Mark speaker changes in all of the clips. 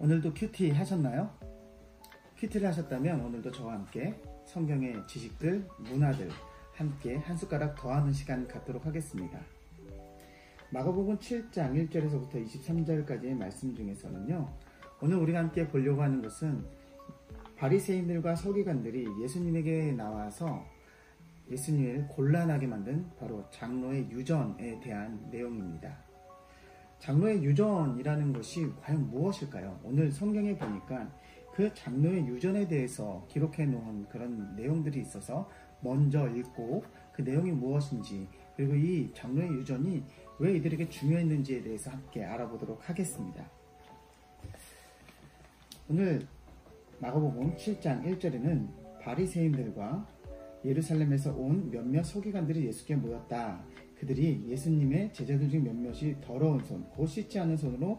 Speaker 1: 오늘도 큐티 하셨나요? 큐티를 하셨다면 오늘도 저와 함께 성경의 지식들, 문화들 함께 한 숟가락 더하는 시간 갖도록 하겠습니다. 마가복음 7장 1절에서부터 23절까지의 말씀 중에서는요, 오늘 우리가 함께 보려고 하는 것은 바리새인들과 서기관들이 예수님에게 나와서 예수님을 곤란하게 만든 바로 장로의 유전에 대한 내용입니다. 장로의 유전이라는 것이 과연 무엇일까요? 오늘 성경에 보니까 그 장로의 유전에 대해서 기록해 놓은 그런 내용들이 있어서 먼저 읽고 그 내용이 무엇인지, 그리고 이 장로의 유전이 왜 이들에게 중요했는지에 대해서 함께 알아보도록 하겠습니다. 오늘 마가복음 7장 1절에는 바리새인들과 예루살렘에서 온 몇몇 서기관들이 예수께 모였다. 그들이 예수님의 제자들 중 몇몇이 더러운 손, 곧 씻지 않은 손으로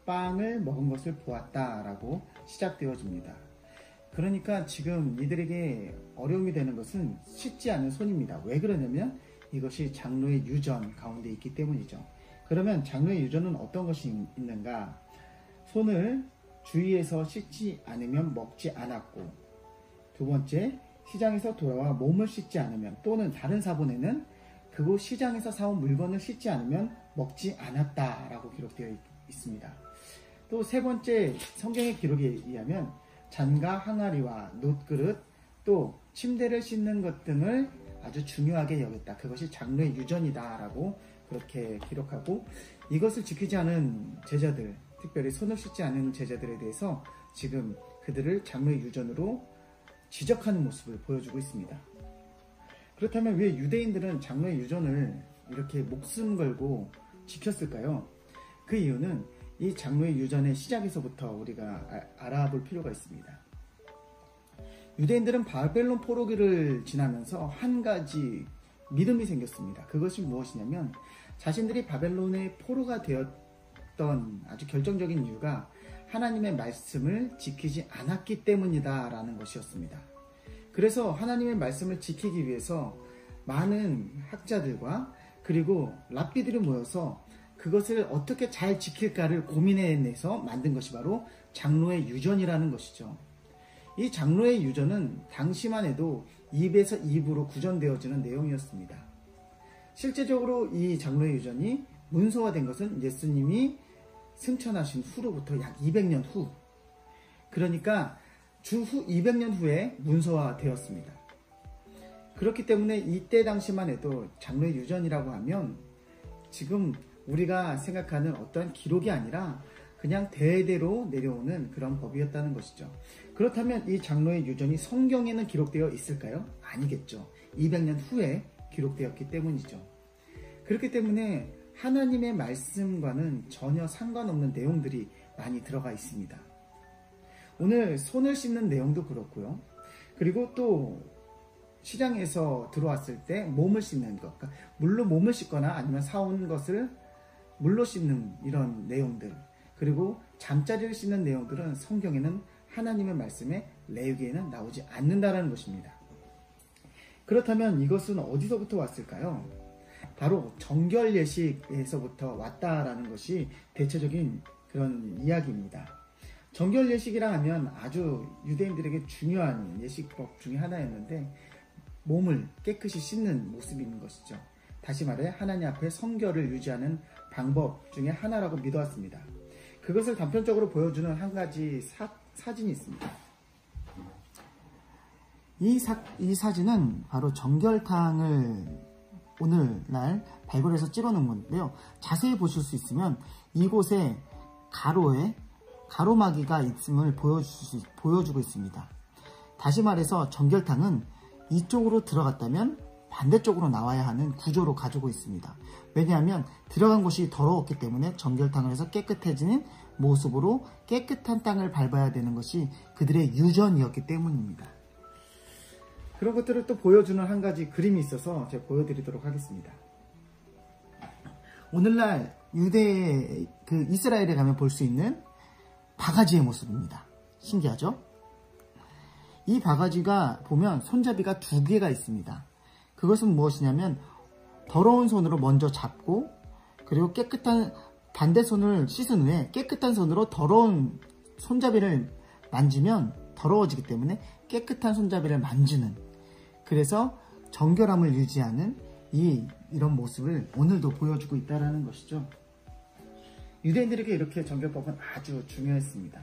Speaker 1: 빵을 먹은 것을 보았다 라고 시작되어집니다. 그러니까 지금 이들에게 어려움이 되는 것은 씻지 않은 손입니다. 왜 그러냐면 이것이 장로의 유전 가운데 있기 때문이죠. 그러면 장로의 유전은 어떤 것이 있는가? 손을 주위에서 씻지 않으면 먹지 않았고, 두 번째, 시장에서 돌아와 몸을 씻지 않으면, 또는 다른 사본에는 그곳 시장에서 사온 물건을 씻지 않으면 먹지 않았다 라고 기록되어 있습니다. 또 세 번째, 성경의 기록에 의하면 잔과 항아리와 놋그릇, 또 침대를 씻는 것 등을 아주 중요하게 여겼다. 그것이 장로의 유전이다 라고 그렇게 기록하고, 이것을 지키지 않은 제자들, 특별히 손을 씻지 않은 제자들에 대해서 지금 그들을 장로의 유전으로 지적하는 모습을 보여주고 있습니다. 그렇다면 왜 유대인들은 장로의 유전을 이렇게 목숨 걸고 지켰을까요? 그 이유는 이 장로의 유전의 시작에서부터 우리가 알아볼 필요가 있습니다. 유대인들은 바벨론 포로기를 지나면서 한 가지 믿음이 생겼습니다. 그것이 무엇이냐면 자신들이 바벨론의 포로가 되었던 아주 결정적인 이유가 하나님의 말씀을 지키지 않았기 때문이다 라는 것이었습니다. 그래서 하나님의 말씀을 지키기 위해서 많은 학자들과 그리고 랍비들이 모여서 그것을 어떻게 잘 지킬까를 고민해내서 만든 것이 바로 장로의 유전이라는 것이죠. 이 장로의 유전은 당시만 해도 입에서 입으로 구전되어지는 내용이었습니다. 실제적으로 이 장로의 유전이 문서화된 것은 예수님이 승천하신 후로부터 약 200년 후, 그러니까 주후 200년 후에 문서화되었습니다. 그렇기 때문에 이때 당시만 해도 장로의 유전이라고 하면 지금 우리가 생각하는 어떠한 기록이 아니라 그냥 대대로 내려오는 그런 법이었다는 것이죠. 그렇다면 이 장로의 유전이 성경에는 기록되어 있을까요? 아니겠죠. 200년 후에 기록되었기 때문이죠. 그렇기 때문에 하나님의 말씀과는 전혀 상관없는 내용들이 많이 들어가 있습니다. 오늘 손을 씻는 내용도 그렇고요. 그리고 또 시장에서 들어왔을 때 몸을 씻는 것, 그러니까 물로 몸을 씻거나 아니면 사온 것을 물로 씻는 이런 내용들, 그리고 잠자리를 씻는 내용들은 성경에는 하나님의 말씀에 레위기에는 나오지 않는다라는 것입니다. 그렇다면 이것은 어디서부터 왔을까요? 바로 정결 예식에서부터 왔다라는 것이 대체적인 그런 이야기입니다. 정결 예식이라 하면 아주 유대인들에게 중요한 예식법 중에 하나였는데 몸을 깨끗이 씻는 모습이 있는 것이죠. 다시 말해 하나님 앞에 성결을 유지하는 방법 중에 하나라고 믿어왔습니다. 그것을 단편적으로 보여주는 한 가지 사진이 있습니다. 이 사진은 바로 정결탕을 오늘날 발굴해서 찍어놓은 건데요. 자세히 보실 수 있으면 이곳에 가로막이가 있음을 보여주고 있습니다. 다시 말해서 정결탕은 이쪽으로 들어갔다면 반대쪽으로 나와야 하는 구조로 가지고 있습니다. 왜냐하면 들어간 곳이 더러웠기 때문에 정결탕을 해서 깨끗해지는 모습으로 깨끗한 땅을 밟아야 되는 것이 그들의 유전이었기 때문입니다. 그런 것들을 또 보여주는 한 가지 그림이 있어서 제가 보여드리도록 하겠습니다. 오늘날 이스라엘에 가면 볼 수 있는 바가지의 모습입니다. 신기하죠? 이 바가지가 보면 손잡이가 2개가 있습니다. 그것은 무엇이냐면 더러운 손으로 먼저 잡고, 그리고 깨끗한 반대 손을 씻은 후에 깨끗한 손으로 더러운 손잡이를 만지면 더러워지기 때문에 깨끗한 손잡이를 만지는, 그래서 정결함을 유지하는 이런 모습을 오늘도 보여주고 있다는 것이죠. 유대인들에게 이렇게 정결법은 아주 중요했습니다.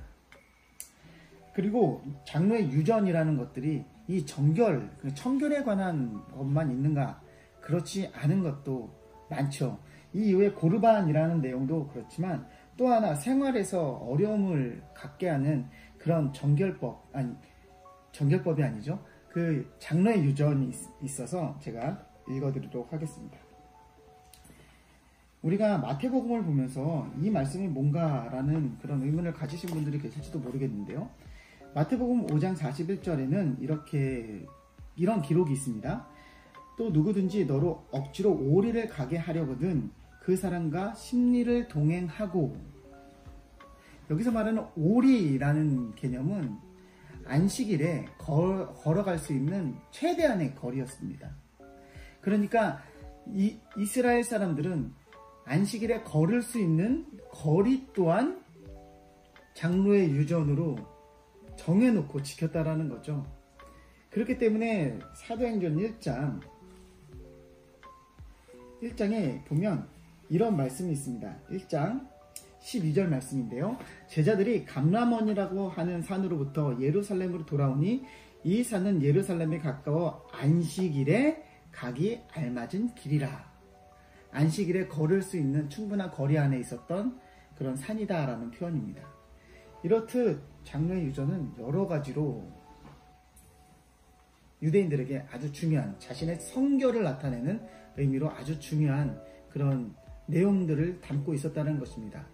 Speaker 1: 그리고 장로의 유전이라는 것들이 이 청결에 관한 것만 있는가? 그렇지 않은 것도 많죠. 이 이후에 고르반이라는 내용도 그렇지만 또 하나 생활에서 어려움을 갖게 하는 그런 정결법이 아니죠. 그 장로의 유전이 있어서 제가 읽어드리도록 하겠습니다. 우리가 마태복음을 보면서 이 말씀이 뭔가라는 그런 의문을 가지신 분들이 계실지도 모르겠는데요. 마태복음 5장 41절에는 이런 기록이 있습니다. 또 누구든지 너로 억지로 오리를 가게 하려거든 그 사람과 심리를 동행하고, 여기서 말하는 오리라는 개념은 안식일에 걸어갈 수 있는 최대한의 거리였습니다. 그러니까 이스라엘 사람들은 안식일에 걸을 수 있는 거리 또한 장로의 유전으로 정해놓고 지켰다라는 거죠. 그렇기 때문에 사도행전 1장에 보면 이런 말씀이 있습니다. 1장 12절 말씀인데요. 제자들이 감람원이라고 하는 산으로부터 예루살렘으로 돌아오니 이 산은 예루살렘에 가까워 안식일에 가기 알맞은 길이라. 안식일에 걸을 수 있는 충분한 거리 안에 있었던 그런 산이다라는 표현입니다. 이렇듯 장로의 유전은 여러 가지로 유대인들에게 아주 중요한, 자신의 성결을 나타내는 의미로 아주 중요한 그런 내용들을 담고 있었다는 것입니다.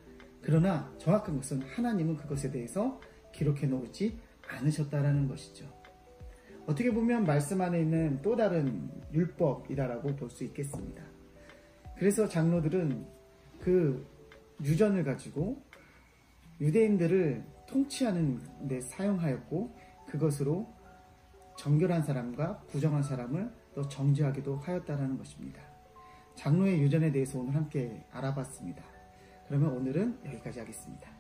Speaker 1: 그러나 정확한 것은 하나님은 그것에 대해서 기록해 놓지 않으셨다는 것이죠. 어떻게 보면 말씀 안에 있는 또 다른 율법이다라고 볼 수 있겠습니다. 그래서 장로들은 그 유전을 가지고 유대인들을 통치하는 데 사용하였고, 그것으로 정결한 사람과 부정한 사람을 또 정죄하기도 하였다는 것입니다. 장로의 유전에 대해서 오늘 함께 알아봤습니다. 그러면 오늘은 여기까지 하겠습니다.